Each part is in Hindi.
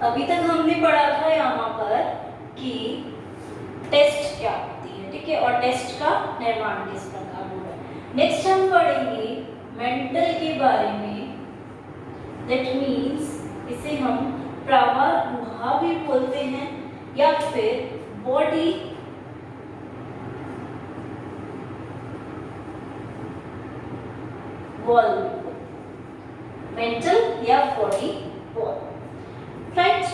अभी तक हमने पढ़ा था यहाँ पर कि टेस्ट क्या होती है, ठीक है, और टेस्ट का निर्माण किस प्रकार होता है। नेक्स्ट हम पढ़ेंगे मेंटल के बारे में। दैट मीन्स इसे हम प्रवाह भी बोलते हैं या फिर बॉडी वॉल, मेंटल या बॉडी वॉल, राइट।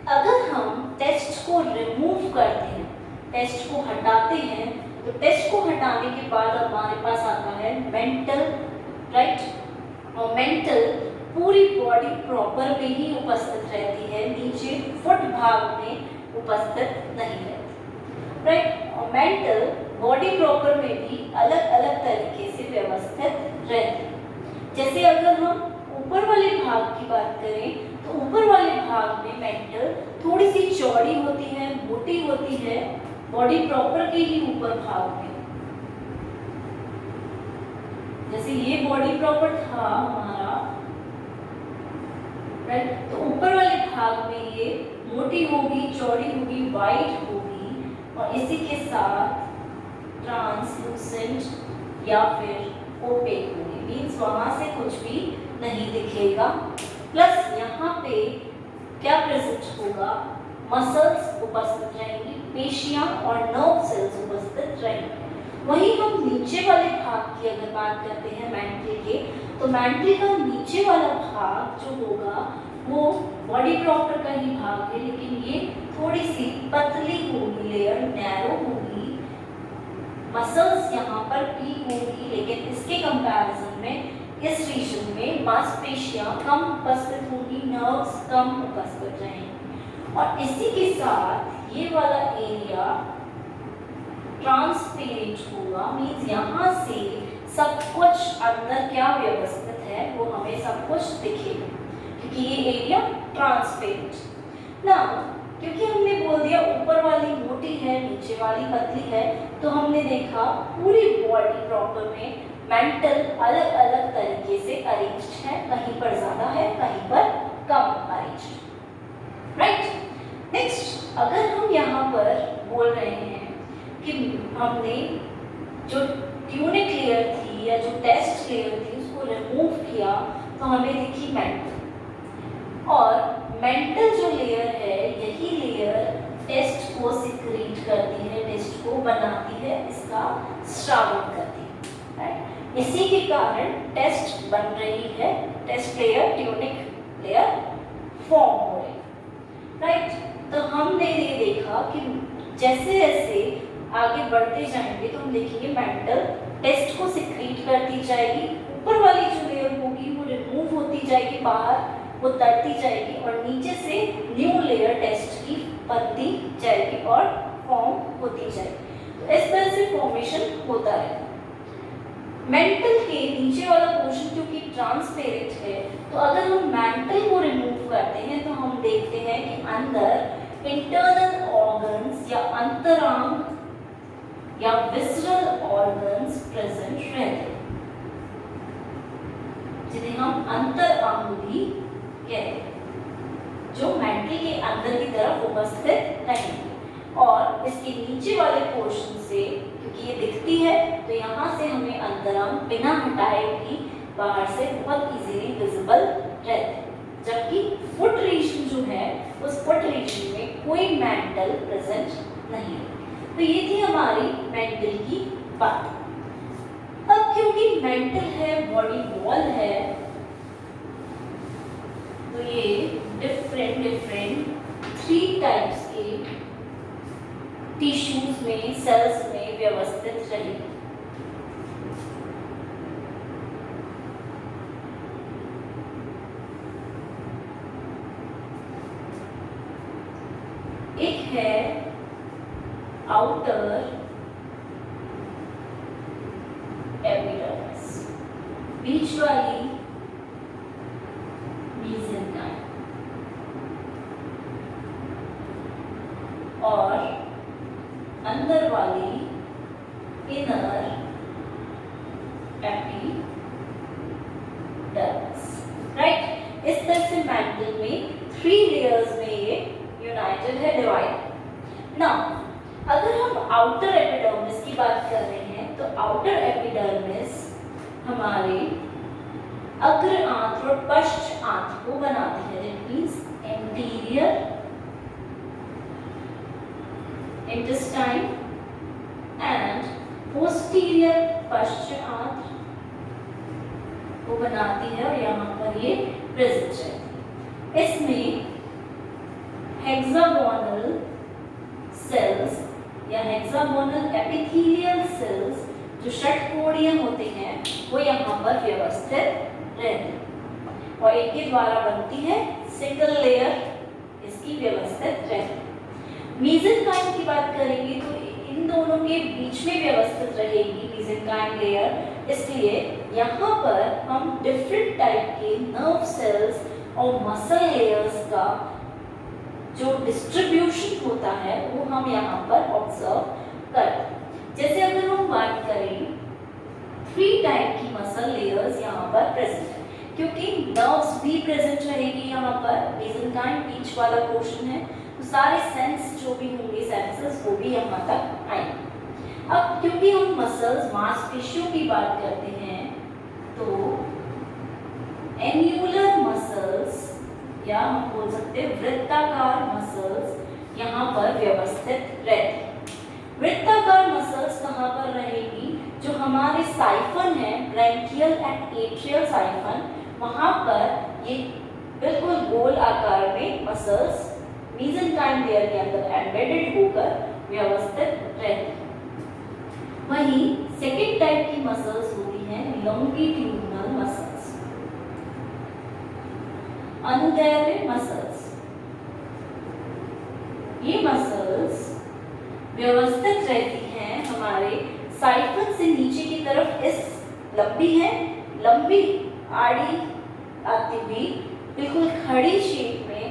अगर हम टेस्ट को रिमूव करते हैं, टेस्ट को हटाते हैं, तो टेस्ट को हटाने के बाद हमारे पास आता है मेंटल, राइट। और मेंटल पूरी बॉडी प्रॉपर में ही उपस्थित रहती है, नीचे फुट भाग में उपस्थित नहीं रहती, राइट। और मेंटल बॉडी प्रॉपर में भी अलग अलग तरीके से व्यवस्थित रहती है। जैसे अगर हम ऊपर वाले भाग की बात करें तो ऊपर वाले भाग में मेंटल थोड़ी सी चौड़ी होती है, मोटी होती है, बॉडी प्रॉपर के ही ऊपर भाग में। जैसे ये बॉडी प्रॉपर था हमारा, राइट, तो ऊपर वाले भाग में ये मोटी होगी, चौड़ी होगी, वाइड होगी, और इसी के साथ ट्रांसलूसेंट या फिर ओपेक होगी, मीन्स वहां से कुछ भी नहीं दिखेगा। प्लस यहाँ पे क्या प्रेजेंट होगा, मसल्स उपस्थित रहेंगी, पेशियां और नर्व सेल्स उपस्थित रहेंगे। वहीं हम नीचे वाले भाग की अगर बात करते हैं मेंटल के, तो मेंटल का नीचे वाला भाग जो होगा वो बॉडी प्रॉपर का ही भाग है, लेकिन ये थोड़ी सी पतली होगी, लेयर नैरो होगी, मसल्स यहाँ पर पीक होगी, लेकिन इसके कंपैरिजन में इस रीजन में मांसपेशियां कम उपस्थित होंगी, नर्व्स कम उपस्थित रहेंगी। और इसी के साथ ये वाला एरिया ट्रांसपेरेंट होगा, मीन्स यहाँ से सब कुछ अंदर क्या व्यवस्थित है वो हमें सब कुछ दिखेगा, क्योंकि ये एरिया ट्रांसपेरेंट ना। क्योंकि हमने बोल दिया ऊपर वाली मोटी है, नीचे वाली पतली है, तो हमने देखा पूरी बॉडी प्रॉपर में मेंटल अलग अलग तरीके से अरेंज्ड है, कहीं पर ज्यादा है, कहीं पर कम अरेंज्ड, राइट। नेक्स्ट अगर हम यहाँ पर बोल रहे हैं कि हमने जो ट्यूनिक लेयर थी या जो टेस्ट लेयर थी उसको रिमूव किया, तो हमें दिखी मेंटल, और मेंटल जो लेयर है यही लेयर टेस्ट को सिक्रीट करती है, टेस्ट को बनाती है, इसका स्रावन करती है, राइट। इसी के कारण टेस्ट बन रही है, test layer tunic layer form हो रही है, राइट। तो हमने ये देखा कि जैसे जैसे आगे बढ़ते जाएंगे तो हम देखेंगे मेंटल टेस्ट को सिक्रीट करती जाएगी, ऊपर वाली जो लेयर होगी वो रिमूव होती जाएगी, बाहर वो तड़ती जाएगी, और नीचे से न्यू लेयर टेस्ट की बनती जाएगी और फॉर्म होती जाएगी। तो इस तरह से फॉर्मेशन होता है। मेंटल के नीचे वाला पोर्शन क्योंकि ट्रांसपेरेंट है, तो अगर हम मेंटल को रिमूव करते हैं तो हम देखते हैं कि अंदर इंटरनल ऑर्गन्स या अंतरांग या विसरल ऑर्गन्स प्रेजेंट रहते हैं, जिन्हें हम अंतरांग भी कहते हैं, जो मेंटल के अंदर की तरफ उपस्थित रहेंगे। और इसके नीचे वाले पोर्शन से क्योंकि ये दिखती है तो यहाँ से हमें अंतरांग बिना हटाए भी बाहर से बहुत इजीली विजिबल रहते हैं, जबकि फुट रीजन जो है उस फुट रीजन में कोई मेंटल प्रेजेंट नहीं है। तो ये थी हमारी मेंटल की बात। अब क्योंकि मेंटल है, बॉडी वॉल है, तो ये डिफरेंट 3 टाइप्स के टिश्यूज में, सेल्स में व्यवस्थित रहेगी। एक है आउटर एपिडर्मिस, बीच वाली मेसेंकाइम, और अंदर वाली इनर एपिडर्मिस, राइट। इस तरह से मेंटल में 3 लेयर्स में ये यूनाइटेड है, डिवाइड। नाउ अगर हम आउटर एपिडर्मिस की बात कर रहे हैं तो आउटर एपिडर्मिस हमारे अग्र आंत्र और पश्च आंत्र को बनाती है। That means anterior intestine and posterior पश्च आंत्र को बनाती है और यहाँ पर ये प्रेजेंट है। इसमें हेक्सागोनल सेल्स या हेक्सागोनल एपिथेलियल सेल्स जो षटकोणीय होते हैं वो यहाँ पर व्यवस्थित रहते हैं और इनके द्वारा बनती है सिंगल लेयर, इसकी व्यवस्थित रहती है। मेसेनकाइम की बात करेंगे तो इन दोनों के बीच में व्यवस्थित रहेगी मेसेनकाइम लेयर, इसलिए यहाँ पर हम डिफरेंट टाइप के नर्व सेल्स और मसल लेयर्स का जो डिस्ट्रीब्यूशन होता है वो हम यहाँ पर ऑब्जर्व करते हैं। जैसे अगर हम बात करें 3 टाइप की मसल लेयर्स यहाँ पर प्रेजेंट है, क्योंकि नर्व्स भी प्रेजेंट रहेगी यहाँ पर, मेसेनकाइम बीच वाला पोर्शन है तो सारे सेंस जो भी होंगे सेंसेस वो भी यहाँ तक आएंगे। अब क्योंकि हम मसल्स मांसपेशियों की बात करते हैं तो एन्युलर मसल्स या हम बोल सकते हैं वृत्ताकार मसल्स यहाँ पर व्यवस्थित रहती है। वृत्ताकार मसल्स कहाँ पर रहेगी? जो हमारे साइफन है, ब्रैंकियल एंड एट्रियल साइफन, वहाँ पर ये बिल्कुल गोल आकार में मसल्स मेसेनकाइम लेयर के अंदर एम्बेडेड होकर व्यवस्थित रहती है। वहीं सेकेंड टाइप की मसल्स होती हैं लॉन्गिट्यूडिनल मसल्स, अनुदैर्ध्य मसल्स। ये मसल्स व्यवस्थित रहती हैं हमारे साइफन से नीचे की तरफ, इस लंबी है, लंबी आड़ी आती हुई बिल्कुल खड़ी शेप में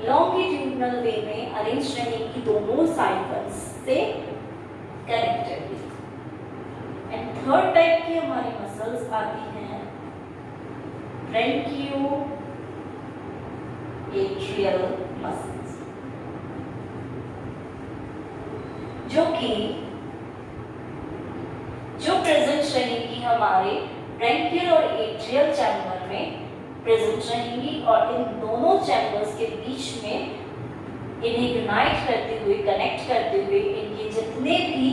लॉन्गिट्यूडिनल वे में अरेंज रहेगी दोनों साइफन से कनेक्टेड। एंड थर्ड टाइप की हमारी मसल्स आती हैं ब्रैंकियो एट्रियल मसल्स, जो प्रेजेंट रहेंगी हमारे ब्रैंकियल और एट्रियल चैम्बर में प्रेजेंट रहेंगी और इन दोनों चैम्बर्स के बीच में इन्हें यूनाइट करते हुए, कनेक्ट करते हुए इनके जितने भी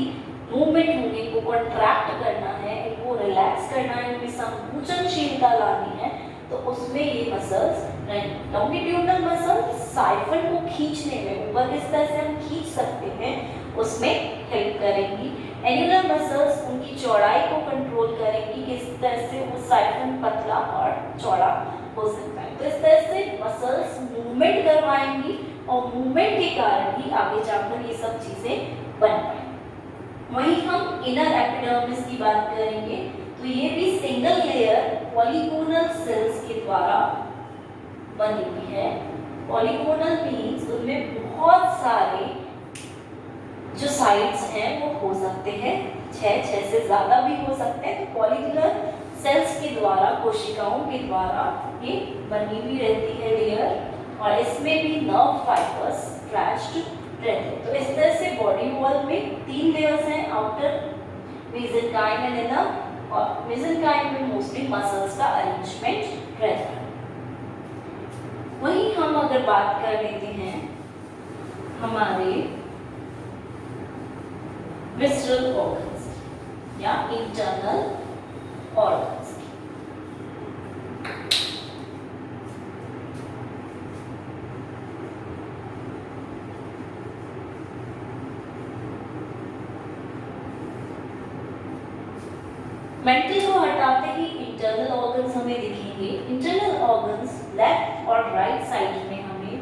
मूवमेंट होंगे, इनको कॉन्ट्रैक्ट करना है, इनको रिलैक्स करना है, इनमें संकुचनशीलता लानी है, तो उसमें ये मसल्स रहेंगी। लॉन्गिट्यूडिनल मसल साइफन को खींचने में, ऊपर किस तरह से हम खींच सकते हैं उसमें हेल्प करेंगी। एन्युलर मसल्स उनकी चौड़ाई को कंट्रोल करेंगी, किस तरह से वो साइफन पतला और चौड़ा हो सकता है। तो इस तरह से मसल्स मूवमेंट करवाएंगी और मूवमेंट के कारण ही आगे जाकर ये सब चीजें बन पाएंगी। वहीं हम इनर एपिडर्मिस की बात करेंगे तो ये भी सिंगल लेयर पॉलीगोनल सेल्स के द्वारा बनी हुई है। पॉलीगोनल मीन्स उनमें बहुत सारे जो साइड्स हैं वो हो सकते हैं, 6 से ज़्यादा भी हो सकते हैं। तो पॉलीगोनल सेल्स के द्वारा, कोशिकाओं के द्वारा ये बनी हुई रहती है लेयर और इसमें भी नर्व फाइबर्स अटैच्ड रहते हैं। तो इस तरह से बॉडी वॉल में 3 लेयर्स हैं, आउटर, मेसेनकाइम एंड इनर, और मेसेनकाइम में मोस्टली मसल्स का अरेंजमेंट रहता है। वहीं हम अगर बात कर लेते हैं हमारे विसरल ऑर्गन्स या इंटरनल ऑर्गन्स, मेंटल को हटाते ही इंटरनल ऑर्गन्स हमें दिखेंगे। इंटरनल ऑर्गन्स लेफ्ट और राइट साइड में हमें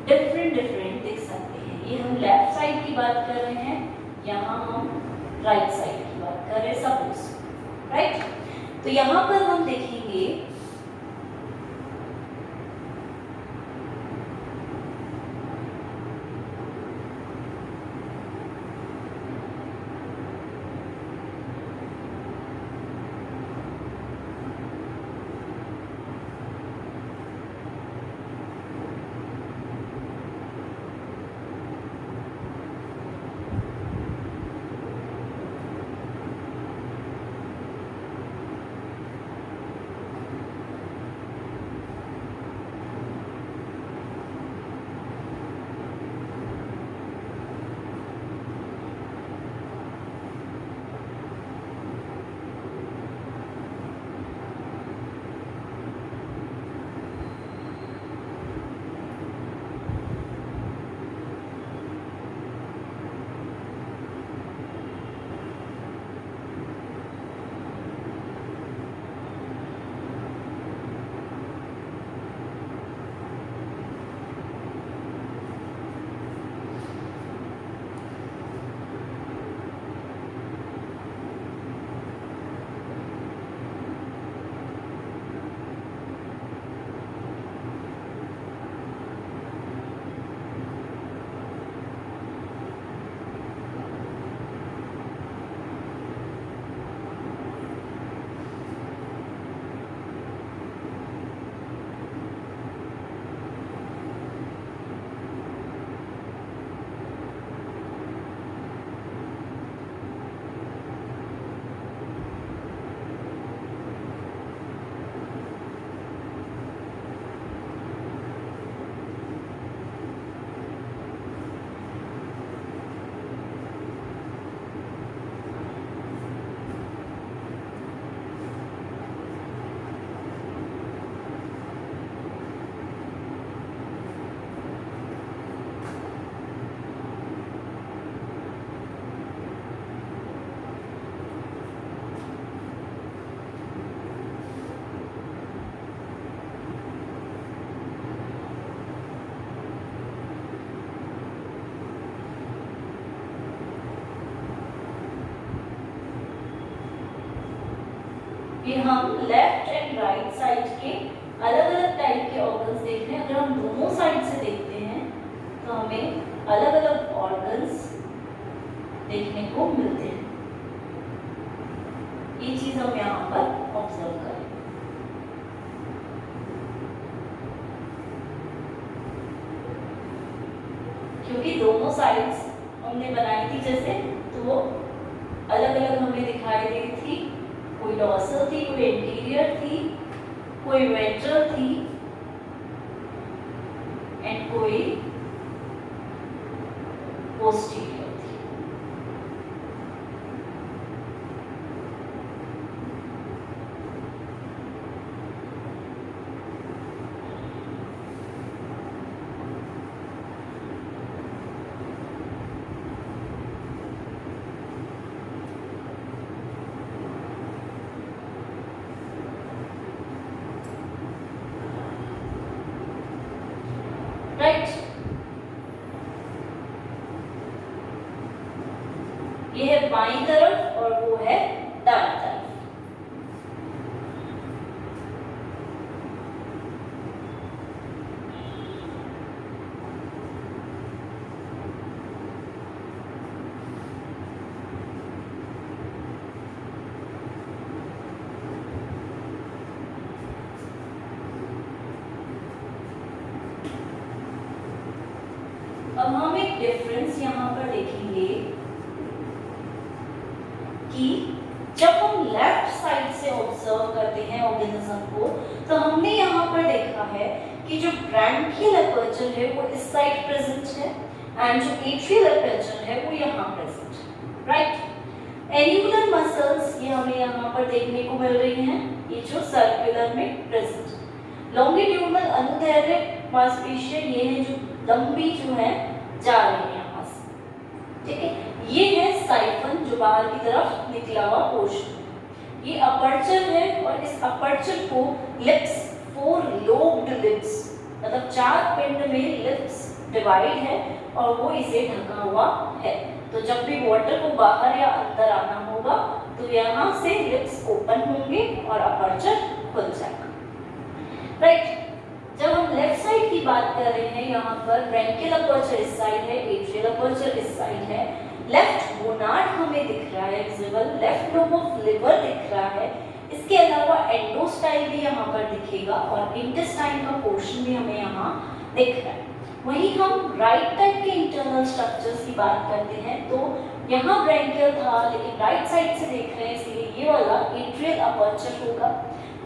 डिफरेंट दिख सकते हैं। ये हम लेफ्ट साइड की बात कर रहे हैं, यहाँ हम राइट साइड की बात कर रहे हैं, सपोज, राइट। तो यहाँ पर हम देखेंगे कि हम लेफ्ट एंड राइट साइड के अलग अलग टाइप के ऑर्गन्स देख रहे हैं। अगर हम दोनों साइड से देखते हैं तो हमें अलग अलग ऑर्गन्स देखने को मिलते हैं। ये चीज हम यहाँ पर ऑब्जर्व करें। क्योंकि दोनों साइड्स हमने बनाई थी जैसे, तो वो अलग अलग हमें दिखाई दे रही थी। कोई डॉर्सल थी, कोई एंटीरियर थी, कोई वेंट्रल थी एंड कोई पोस्टीरियर थी। राइट, ये है बाईं तरफ और वो है दाईं तरफ। अब हम एक डिफरेंस यहाँ पर देखेंगे कि जब हम लेफ्ट साइड से ऑब्जर्व करते हैं ऑर्गेनिज्म को, तो हमने यहाँ पर देखा है कि जो ब्रैंकियल एपर्चर है वो इस साइड प्रेजेंट है एंड जो एट्रियल एपर्चर है वो यहाँ प्रेजेंट है। राइट, एन्युलर मसल्स ये हमें यहाँ पर देखने को मिल रही हैं, ये जो सर्कुलर में प्रेजेंट। लॉन्गिट्यूडनल अनुदैर्ध्य मांसपेशियां ये है जो लंबी जो है जा रही है यहाँ से, ठीक है। ये है साइफन जो बाहर की तरफ निकला हुआ पोर्शन। ये अपर्चर है और इस अपर्चर को लिप्स, 4 लोब्ड लिप्स, मतलब 4 पिंड में लिप्स डिवाइड है और वो इसे ढका हुआ है। तो जब भी वाटर को बाहर या अंदर आना होगा तो यहाँ से लिप्स ओपन होंगे और अपर्चर खुल जाएगा। राइट, जब हम लेफ्ट साइड की बात कर रहे हैं, यहाँ पर ब्रैंकियल अपर्चर इस साइड है, एट्रियल अपर्चर इस साइड है, लेफ्ट गोनाड हमें दिख रहा है visible, left lobe of liver दिख रहा है। इसके अलावा एंडोस्टाइल भी यहाँ पर दिखेगा और इंटेस्टाइन का पोर्शन भी हमें यहाँ दिख रहा है। वहीं हम राइट टाइप के इंटरनल स्ट्रक्चर्स की बात करते हैं तो यहाँ ब्रैंकियल था लेकिन राइट साइड से देख रहे हैं, इसलिए ये वाला एट्रियल अपर्चर होगा,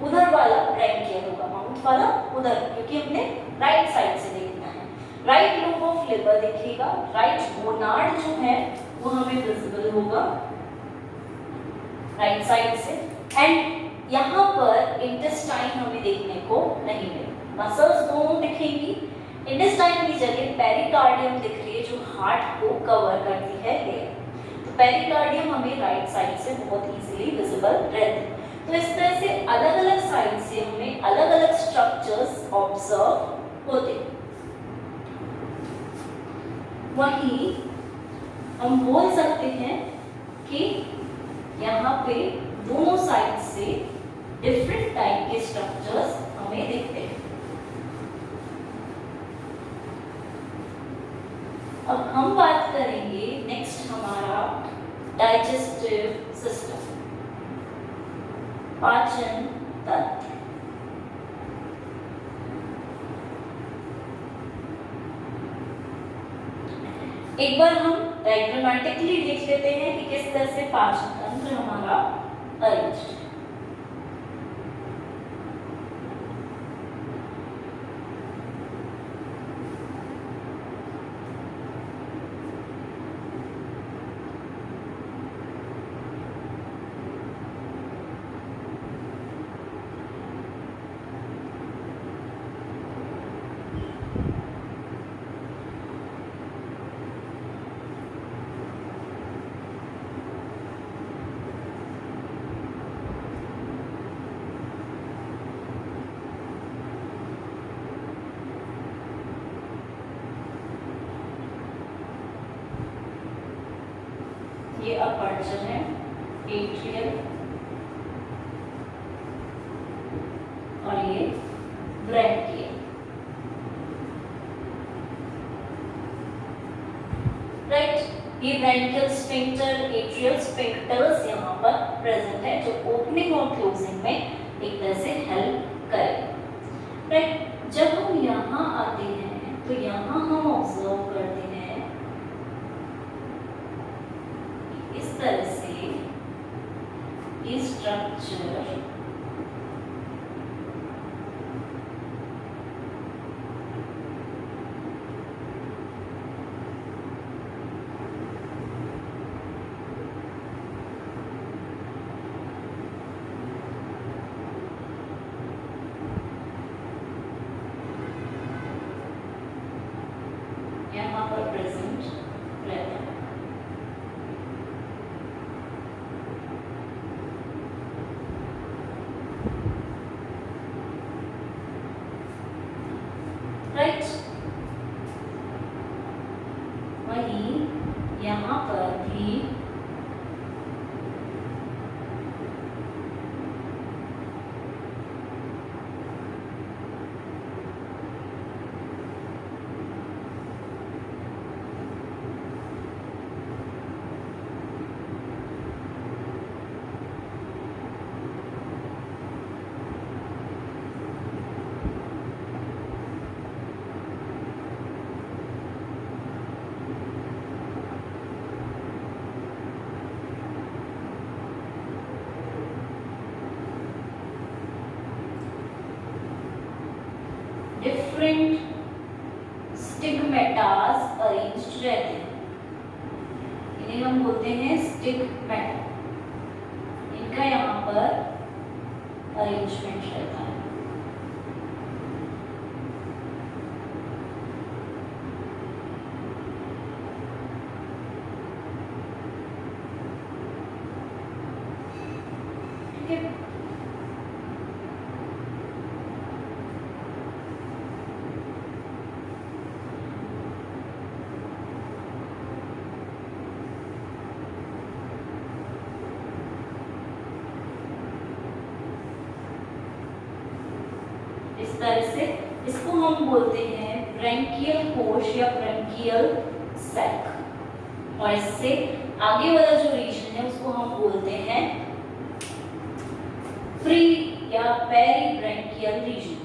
उधर वाला ब्रैंकियल होगा, माउथ वाला उधर, क्योंकि हमने राइट साइड से देखना है। राइट लोब ऑफ लिवर दिखेगा, राइट गोनाड जो है वो हमें विजिबल होगा राइट साइड से एंड यहाँ पर इंटेस्टाइन हमें देखने को नहीं मिलेगा। मसल्स दोनों दिखेंगी, इंटेस्टाइन की जगह पेरिकार्डियम दिख रही है जो हार्ट को कवर करती है लेयर। तो पेरिकार्डियम हमें राइट साइड से बहुत इजीली विजिबल रहते हैं। तो इस तरह से अलग अलग साइड से हमें अलग अलग स्ट्रक्चर्स ऑब्जर्व होते हैं। वहीं हम बोल सकते हैं कि यहाँ पे दोनों साइड से डिफरेंट टाइप के स्ट्रक्चर्स हमें दिखते हैं। अब हम बात करेंगे नेक्स्ट हमारा डाइजेस्टिव सिस्टम, पाचन तंत्र। एक बार हम डायग्रामेटिकली देख लेते हैं कि किस तरह से पाचन तंत्र हमारा अरेंज है। ये अपर्चर है, एट्रियल, ब्रैंकियल। राइट, ये ब्रैंकियल स्फिंक्टर, एट्रियल स्फिंक्टर्स यहाँ पर प्रेजेंट है, जो ओपनिंग और क्लोजिंग में एक तरह से हेल्प करें। राइट, जब हम यहाँ आते हैं तो यहाँ हम ऑब्जर्व करते हैं इस तरह से ये स्ट्रक्चर यहाँ पर प्रेजेंट रहता है। राइट, वहीं यहाँ पर भी डिफरेंट स्टिग्मेटास अरेंज्ड रहते हैं, इन्हें हम बोलते हैं स्टिग्मेटा। इनका यहाँ पर अरेंजमेंट रहता है। ठीक है, इस तरह से इसको हम बोलते हैं ब्रैंकियल कोश या ब्रैंकियल सैक। और इससे आगे वाला जो रीजन है उसको हम बोलते हैं प्री या पेरी ब्रैंकियल रीजन।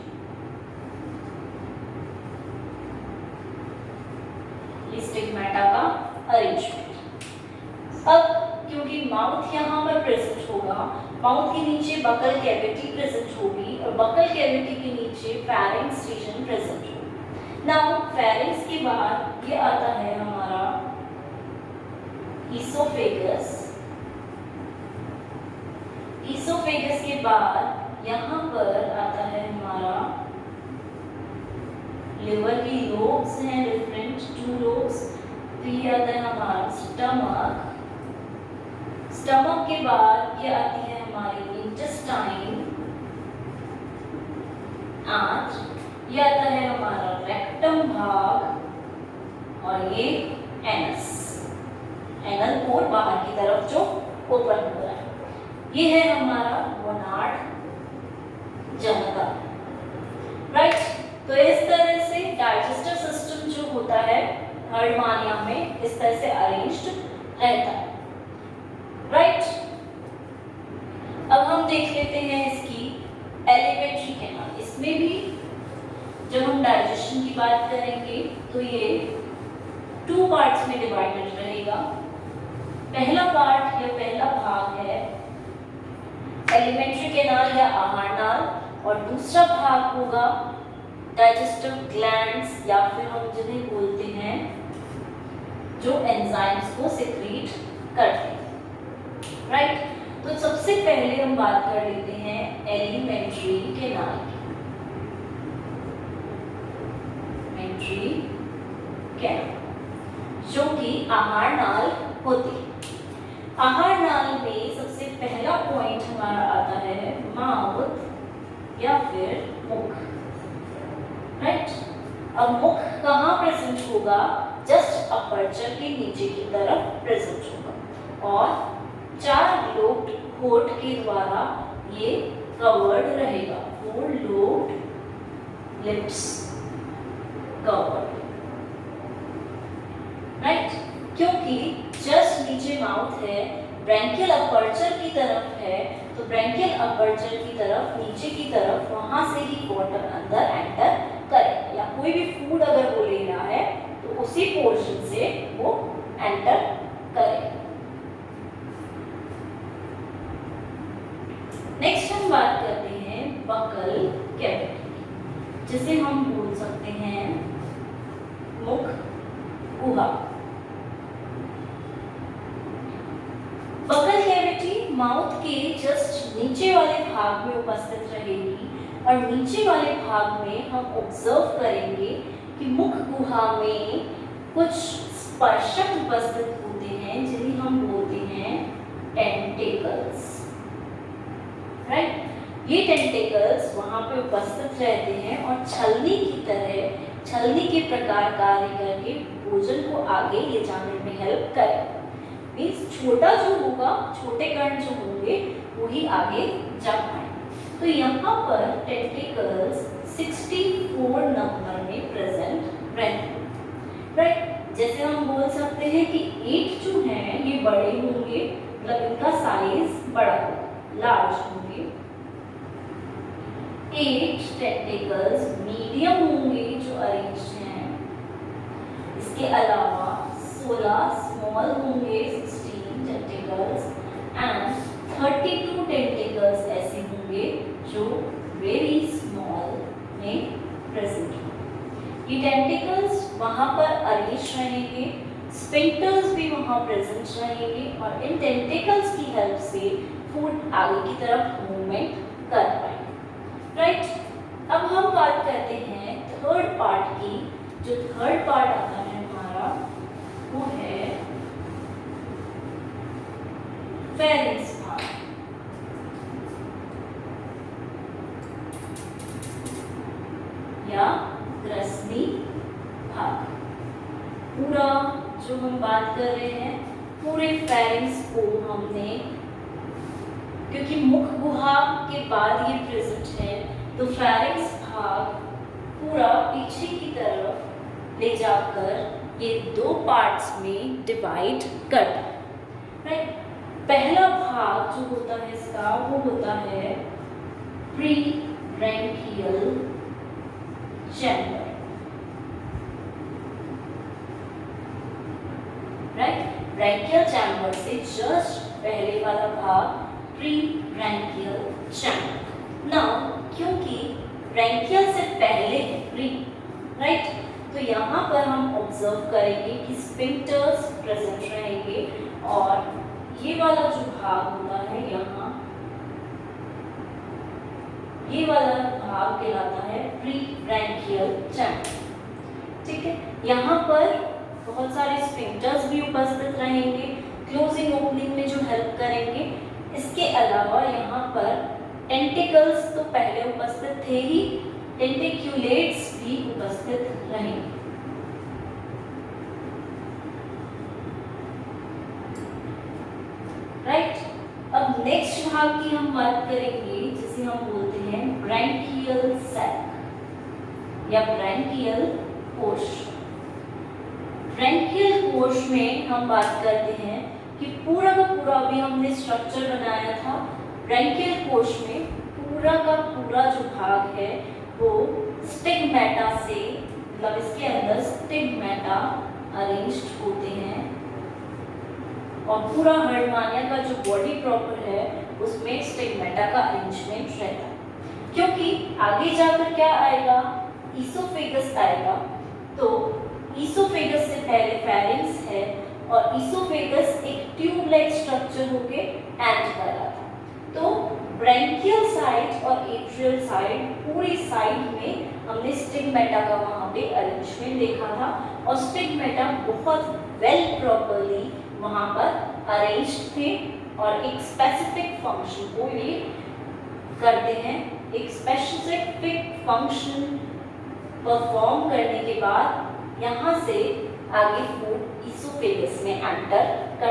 स्टिग्मेटा का अरेंजमेंट। अब क्योंकि माउथ यहाँ पर प्रेजेंट होगा, माउथ के नीचे बकल कैविटी प्रेजेंट होगी और बकल कैविटी के नीचे फेरिंक्स रीजन प्रेजेंट होगी। नाउ फेरिंक्स के बाद ये आता है हमारा ईसोफेगस। ईसोफेगस के बाद यहाँ पर आता है हमारा लिवर की लोब्स हैं, डिफरेंट 2 लोब्स। तो ये आता है हमारा स्टमक। स्टमक के बाद ये आती है हमारी इंटेस्टाइन। आज ये आता है हमारा रेक्टम भाग और ये एनस, एनल पोर बाहर की तरफ जो ओपन हो रहा है। ये है हमारा गोनाड जनका। राइट, तो इस तरह से डाइजेस्टिव सिस्टम जो होता है हर्डमानिया में इस तरह से अरेंज्ड रहता है। राइट, अब हम देख लेते हैं इसकी एलिमेंट्री कैनाल। इसमें भी जब हम डाइजेशन की बात करेंगे तो ये 2 पार्ट्स में डिवाइडेड रहेगा। पहला पार्ट या पहला भाग है एलिमेंट्री कैनाल या आहार नाल और दूसरा भाग होगा डाइजेस्टिव ग्लैंड्स या फिर हम जिन्हें बोलते हैं जो एंजाइम्स को सिक्रीट करते हैं। राइट, तो सबसे पहले हम बात कर लेते हैं एलिमेंट्री कैनाल की। एलिमेंट्री कैनाल जो कि आहार नाल होती है। आहार नाल में सबसे पहला पॉइंट हमारा आता है माउथ या फिर मुख। राइट, अब मुख कहाँ प्रेजेंट होगा? जस्ट अपर्चर के नीचे की तरफ प्रेजेंट होगा और 4 लोब्ड होठ के द्वारा ये कवर्ड रहेगा। 4 लोब्ड लिप्स कवर्ड, राइट। क्योंकि जस्ट नीचे माउथ है, ब्रैंकियल अपर्चर की तरफ है, तो ब्रैंकियल अपर्चर की तरफ नीचे की तरफ वहां से ही वाटर अंदर एंटर करे, या कोई भी फूड अगर वो ले रहा है तो उसी पोर्शन से वो एंटर करे। नेक्स्ट हम बात करते हैं बकल कैविटी, जिसे हम बोल सकते हैं मुख गुहा। बकल कैविटी माउथ के जस्ट नीचे वाले भाग में उपस्थित रहेगी, और नीचे वाले भाग में हम ऑब्जर्व करेंगे कि मुख गुहा में कुछ स्पर्शक उपस्थित होते हैं, जिन्हें हम बोलते हैं टेंटेकल्स, राइट। ये टेंटेकल्स वहां पे उपस्थित रहते हैं और छलनी की तरह, छलनी के प्रकार कार्य करके भोजन को आगे ले जाने में हेल्प करें। मीन्स छोटा जो होगा, छोटे कण जो होंगे वही आगे जा पाएंगे। तो यहाँ पर टेंटिकल्स 64 नंबर में प्रेजेंट रहते हैं, राइट। जैसे हम बोल सकते हैं कि 8 जो हैं ये बड़े होंगे, मतलब इनका साइज बड़ा होगा, लार्ज होंगे। 8 टेंटिकल्स मीडियम होंगे जो अरेंज्ड हैं। इसके अलावा 16 स्मॉल होंगे, 16 टेंटिकल्स, एंड 32 टेंटिकल्स ऐसे होंगे जो वेरी स्मॉल में प्रेजेंट होंगे। ये टेंटिकल्स वहाँ पर अरेंज रहेंगे, स्फिंक्टर्स भी वहाँ प्रेजेंट रहेंगे, और इन टेंटिकल्स की हेल्प से फूड आगे की तरफ मूवमेंट कर पाएंगे, राइट। अब हम बात करते हैं थर्ड पार्ट की। जो थर्ड पार्ट आता है हमारा वो है फेरिंक्स भाग, या ग्रसनी भाग। पूरा जो हम बात कर रहे हैं पूरे फेरिंक्स को हमने, क्योंकि मुख गुहा के बाद ये प्रेजेंट है, तो फेरिंक्स भाग पूरा पीछे की तरफ ले जाकर ये 2 पार्ट्स में डिवाइड करता है, राइट। पहला भाग जो होता है इसका वो होता है pre branchial chamber, right. Branchial chamber से जस्ट पहले वाला भाग प्री ब्रैंकियल चैम्बर। नाउ क्योंकि ब्रैंकियल से पहले है प्री, राइट, तो यहाँ पर हम ऑब्जर्व करेंगे कि स्फिंक्टर्स प्रेजेंट रहेंगे, और ये वाला जो भाग होता है यहाँ, ये वाला भाग कहलाता है प्री ब्रैंकियल चैम्बर, ठीक है। यहाँ पर बहुत सारे स्फिंक्टर्स भी उपस्थित रहेंगे, क्लोजिंग ओपनिंग में जो हेल्प करेंगे। इसके अलावा यहाँ पर टेंटिकल्स तो पहले उपस्थित थे ही, टेंटिक्यूलेट्स भी उपस्थित रहेंगे, राइट। अब नेक्स्ट भाग की हम बात करेंगे जिसे हम बोलते हैं ब्रैंकियल सैक या ब्रैंकियल कोश। ब्रैंकियल कोश में हम बात करते हैं कि पूरा का पूरा भी हमने स्ट्रक्चर बनाया था। ब्रैंकियल कोश में पूरा का पूरा जो भाग है वो स्टिग्मेटा से, मतलब इसके अंदर स्टिग्मेटा अरेंज्ड होते हैं, और पूरा हर्डमानिया का जो बॉडी प्रॉपर है उसमें स्टिग्मेटा का अरेंजमेंट रहता है। क्योंकि आगे जाकर क्या आएगा, ईसोफेगस आएगा, तो ईसोफेगस से पहले फेरिंक्स है, और ईसोफेगस एक ट्यूब लाइक स्ट्रक्चर होके एंड कर रहा था। तो ब्रैंकियल साइड और एट्रियल साइड, पूरी साइड में हमने स्टिग्मेटा का वहाँ पे अरेंजमेंट देखा था, और स्टिग्मेटा बहुत वेल प्रॉपरली वहाँ पर अरेंज थे, और एक स्पेसिफिक फंक्शन को ये करते हैं। एक स्पेसिफिक फंक्शन परफॉर्म करने के बाद यहाँ से आगे फूड ईसोफेगस में एंटर कर